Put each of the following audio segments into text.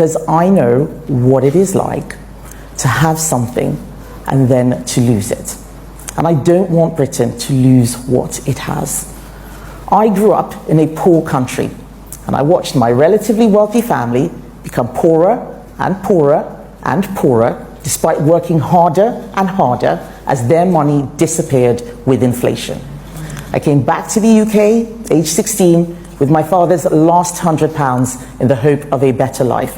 because I know what it is like to have something and then to lose it. And I don't want Britain to lose what it has. I grew up in a poor country, and I watched my relatively wealthy family become poorer and poorer and poorer, despite working harder and harder as their money disappeared with inflation. I came back to the UK, age 16, with my father's last £100 in the hope of a better life.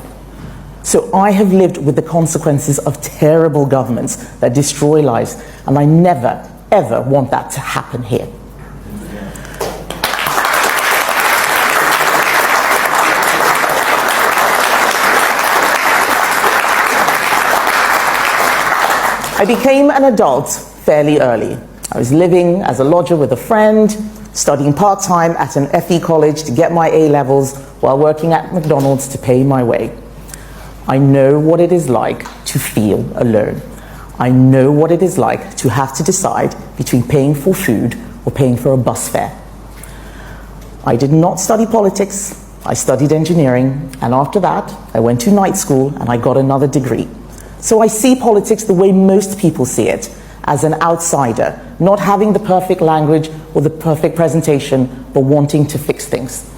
So I have lived with the consequences of terrible governments that destroy lives, and I never, ever want that to happen here. I became an adult fairly early. I was living as a lodger with a friend, studying part-time at an FE college to get my A-levels while working at McDonald's to pay my way. I know what it is like to feel alone. I know what it is like to have to decide between paying for food or paying for a bus fare. I did not study politics, I studied engineering, and after that, I went to night school and I got another degree. So I see politics the way most people see it, as an outsider, not having the perfect language or the perfect presentation, but wanting to fix things.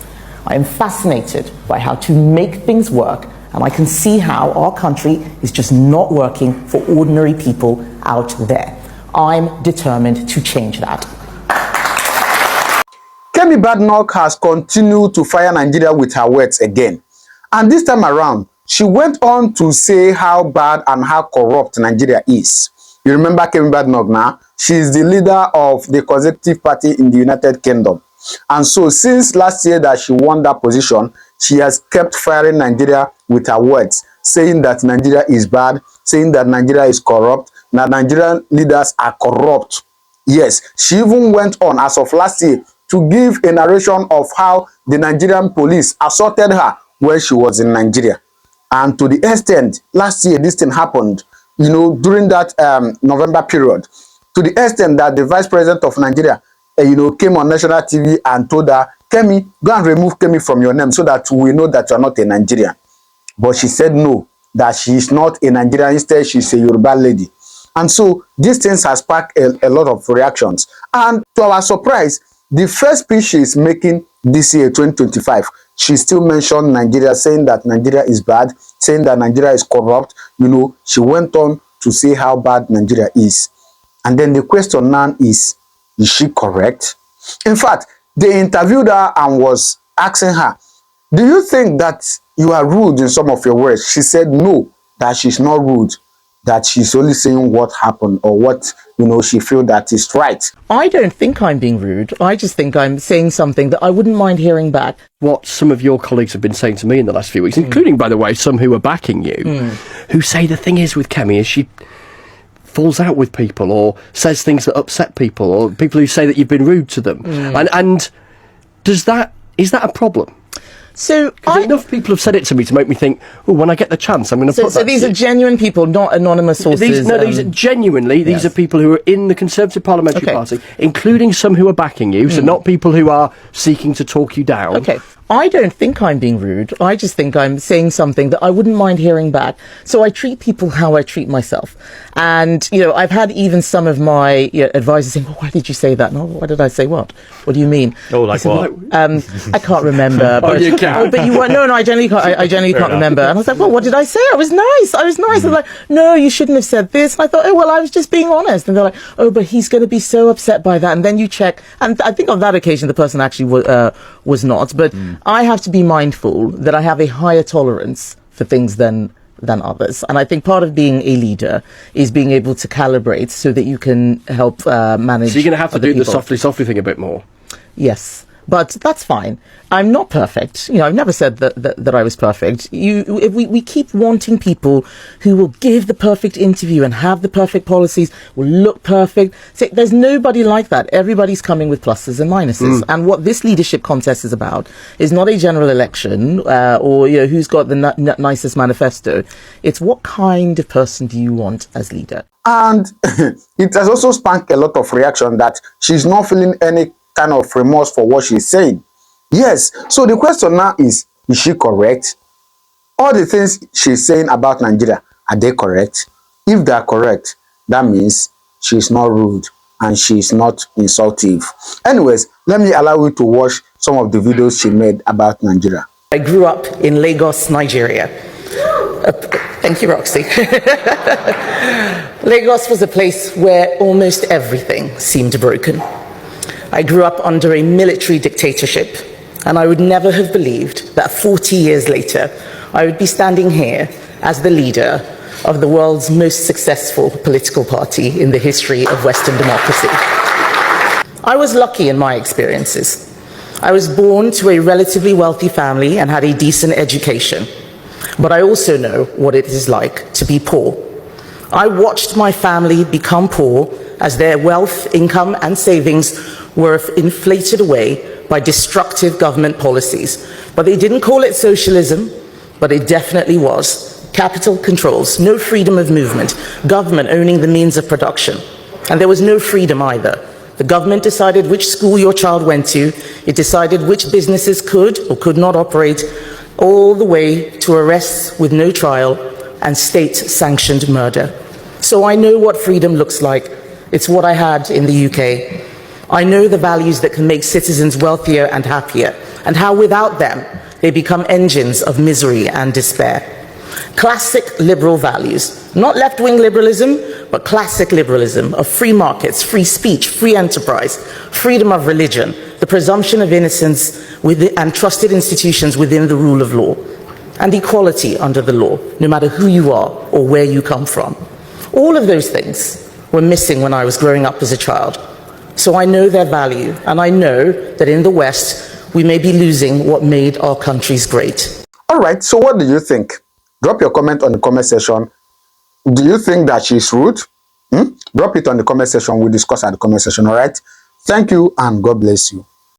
I am fascinated by how to make things work, and I can see how our country is just not working for ordinary people out there. I'm determined to change that. KEMI BADENOCK has continued to fire Nigeria with her words again. And this time around, she went on to say how bad and how corrupt Nigeria is. You remember KEMI BADENOCK now? She is the leader of the Conservative Party in the United Kingdom. And so since last year that she won that position, she has kept firing Nigeria with her words, saying that Nigeria is bad, saying that Nigeria is corrupt, that Nigerian leaders are corrupt. Yes, she even went on as of last year to give a narration of how the Nigerian police assaulted her when she was in Nigeria. And to the extent, last year this thing happened, you know, during that November period, to the extent that the Vice President of Nigeria, came on national TV and told her, KEMI, go and remove KEMI from your name so that we know that you are not a Nigerian. But she said no, that she is not a Nigerian, instead she's a Yoruba lady. And so these things has sparked a lot of reactions. And to our surprise, the first speech she is making this year, 2025, she still mentioned Nigeria, saying that Nigeria is bad, saying that Nigeria is corrupt. You know, she went on to say how bad Nigeria is. And then the question now is she correct? In fact, they interviewed her and was asking her, do you think that you are rude in some of your words? She said no, that she's not rude, that she's only saying what happened or what, she feels that is right. I don't think I'm being rude. I just think I'm saying something that I wouldn't mind hearing back. What some of your colleagues have been saying to me in the last few weeks, including, by the way, some who are backing you, who say the thing is with KEMI is she falls out with people or says things that upset people or people who say that you've been rude to them. And is that a problem? So enough people have said it to me to make me think, oh, when I get the chance, I'm going to put that. So these are genuine people, not anonymous sources. These are genuinely, these are people who are in the Conservative Parliamentary Party, including some who are backing you, so not people who are seeking to talk you down. Okay. I don't think I'm being rude. I just think I'm saying something that I wouldn't mind hearing back. So I treat people how I treat myself. And, I've had even some of my advisors saying, well, why did you say that? No, why did I say what? What do you mean? Oh, like what? I can't remember. But, you can. But you weren't. No, I generally can't. I generally can't remember. And I was like, well, what did I say? I was nice. I was like, no, you shouldn't have said this. And I thought, oh, well, I was just being honest. And they're like, oh, but he's going to be so upset by that. And then you check. And I think on that occasion, the person actually was not. But I have to be mindful that I have a higher tolerance for things than others. And I think part of being a leader is being able to calibrate so that you can help manage. So you're going to have to do people. the softly thing a bit more. Yes. But that's fine. I'm not perfect. I've never said that I was perfect. If we keep wanting people who will give the perfect interview and have the perfect policies, will look perfect. See, there's nobody like that. Everybody's coming with pluses and minuses. And what this leadership contest is about is not a general election or who's got the nicest manifesto. It's what kind of person do you want as leader? And it has also sparked a lot of reaction that she's not feeling any kind of remorse for what she's saying. Yes, so the question now is she correct? All the things she's saying about Nigeria, are they correct? If they are correct, that means she's not rude and she's not insultive. Anyways, let me allow you to watch some of the videos she made about Nigeria. I grew up in Lagos, Nigeria. Thank you, Roxy. Lagos was a place where almost everything seemed broken. I grew up under a military dictatorship, and I would never have believed that 40 years later, I would be standing here as the leader of the world's most successful political party in the history of Western democracy. I was lucky in my experiences. I was born to a relatively wealthy family and had a decent education. But I also know what it is like to be poor. I watched my family become poor as their wealth, income, and savings were inflated away by destructive government policies. But they didn't call it socialism, but it definitely was. Capital controls, no freedom of movement, government owning the means of production. And there was no freedom either. The government decided which school your child went to, it decided which businesses could or could not operate, all the way to arrests with no trial and state-sanctioned murder. So I know what freedom looks like. It's what I had in the UK. I know the values that can make citizens wealthier and happier, and how without them, they become engines of misery and despair. Classic liberal values, not left-wing liberalism, but classic liberalism of free markets, free speech, free enterprise, freedom of religion, the presumption of innocence and trusted institutions within the rule of law, and equality under the law, no matter who you are or where you come from. All of those things were missing when I was growing up as a child. So I know their value, and I know that in the West, we may be losing what made our countries great. All right, so what do you think? Drop your comment on the comment section. Do you think that she's rude? Drop it on the comment section. We'll discuss at the comment section, all right? Thank you, and God bless you.